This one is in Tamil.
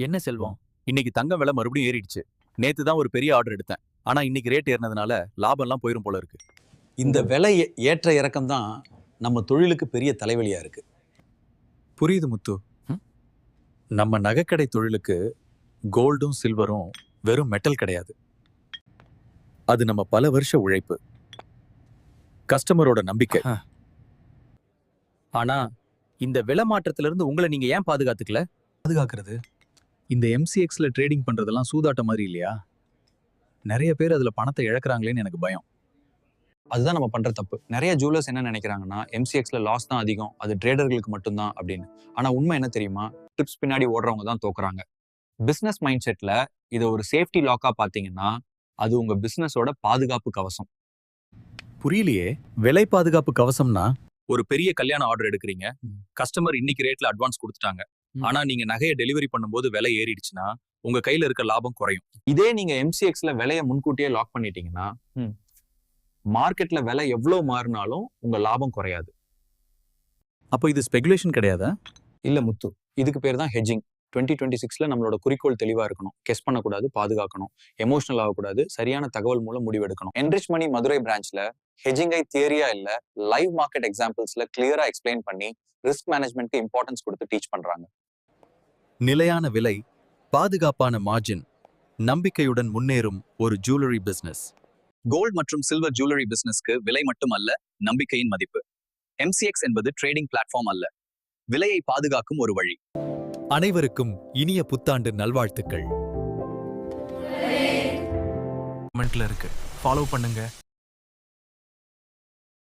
என்ன செல்வம், இன்னைக்கு தங்கம் விலை மறுபடியும் ஏறிடுச்சு. நேத்து தான் ஒரு பெரிய ஆர்டர் எடுத்தேன். ஆனா இன்னைக்கு ரேட் ஏறினதுனால லாபம்லாம் போயிரும் போல இருக்கு. இந்த விலை ஏற்ற இறக்கம் தான் நம்ம தொழிலுக்கு பெரிய தலைவலியா இருக்கு. புரியுது முத்து. நம்ம நகைக்கடை தொழிலுக்கு கோல்டும் சில்வரும் வெறும் மெட்டல் கிடையாது. அது நம்ம பல வருஷ உழைப்பு, கஸ்டமரோட நம்பிக்கை. ஆனா இந்த விலை மாற்றத்துல இருந்து உங்களை நீங்க ஏன் பாதுகாத்துக்கல? பாதுகாக்கிறது இந்த எம்சிஎக்ஸ்ல ட்ரேடிங் பண்றதெல்லாம் சூதாட்ட மாதிரி இல்லையா? நிறைய பேர் அதுல பணத்தை இழக்கிறாங்களேன்னு எனக்கு பயம். அதுதான் நம்ம பண்ற தப்பு. நிறைய ஜூவலர்ஸ் என்ன நினைக்கிறாங்கன்னா எம்சிஎக்ஸ்ல லாஸ் தான் அதிகம், அது ட்ரேடர்களுக்கு மட்டும்தான் அப்படின்னு. ஆனா உண்மை என்ன தெரியுமா? டிப்ஸ் பின்னாடி ஓடுறவங்க தான் தோக்குறாங்க. பிசினஸ் மைண்ட் செட்ல இதை ஒரு சேஃப்டி லாக்கா பாத்தீங்கன்னா அது உங்க பிசினஸோட பாதுகாப்பு கவசம். புரியலையே. விலை பாதுகாப்பு கவசம்னா? ஒரு பெரிய கல்யாண ஆர்டர் எடுக்கிறீங்க, கஸ்டமர் இன்னைக்கு ரேட்ல அட்வான்ஸ் கொடுத்துட்டாங்க. ஆனா நீங்க நகையை டெலிவரி பண்ணும்போது விலை ஏறிடுச்சுன்னா உங்க கையில இருக்க லாபம் குறையும். இதே நீங்க எம்சிஎக்ஸ்ல விலையை முன்கூட்டியே லாக் பண்ணிட்டீங்கன்னா மார்க்கெட்ல விலை எவ்வளவு மாறினாலும் உங்க லாபம் குறையாது. அப்போ இது ஸ்பெகுலேஷன் கிடையாதா? இல்ல முத்து, இதுக்கு பேர் தான் ஹெட்ஜிங். 2026ல நம்மளோட குறிக்கோள் தெளிவா இருக்கணும். கெஸ் பண்ணக்கூடாது, பாதுகாக்கணும், எமோஷனல் ஆகக்கூடாது, சரியான தகவல் மூலம் முடிவெடுக்கணும். என்ரிச் மணி மதுரை பிரான்ச்ல ஹெட்ஜிங்கை தியரியா இல்ல லைவ் மார்க்கெட் எக்ஸாம்பிள்ஸ்ல கிளியரா எக்ஸ்பிளைன் பண்ணி ரிஸ்க் மேனேஜ்மெண்ட்க்கு இம்பார்ட்டன்ஸ் கொடுத்து டீச் பண்றாங்க. நிலையான விலை, பாதுகாப்பான மார்ஜின், நம்பிக்கையுடன் முன்னேறும் ஒரு ஜுவல்லரி பிசினஸ். கோல்ட் மற்றும் சில்வர் ஜுவல்லரி பிசினஸ்க்கு விலை மட்டும் அல்ல, நம்பிக்கையின் மதிப்பு. எம்சிஎக்ஸ் என்பது ட்ரேடிங் பிளாட்ஃபார்ம் அல்ல, விலையை பாதுகாக்கும் ஒரு வழி. அனைவருக்கும் இனிய புத்தாண்டு நல்வாழ்த்துக்கள். கமெண்ட்ல இருக்கு, ஃபாலோ பண்ணுங்க.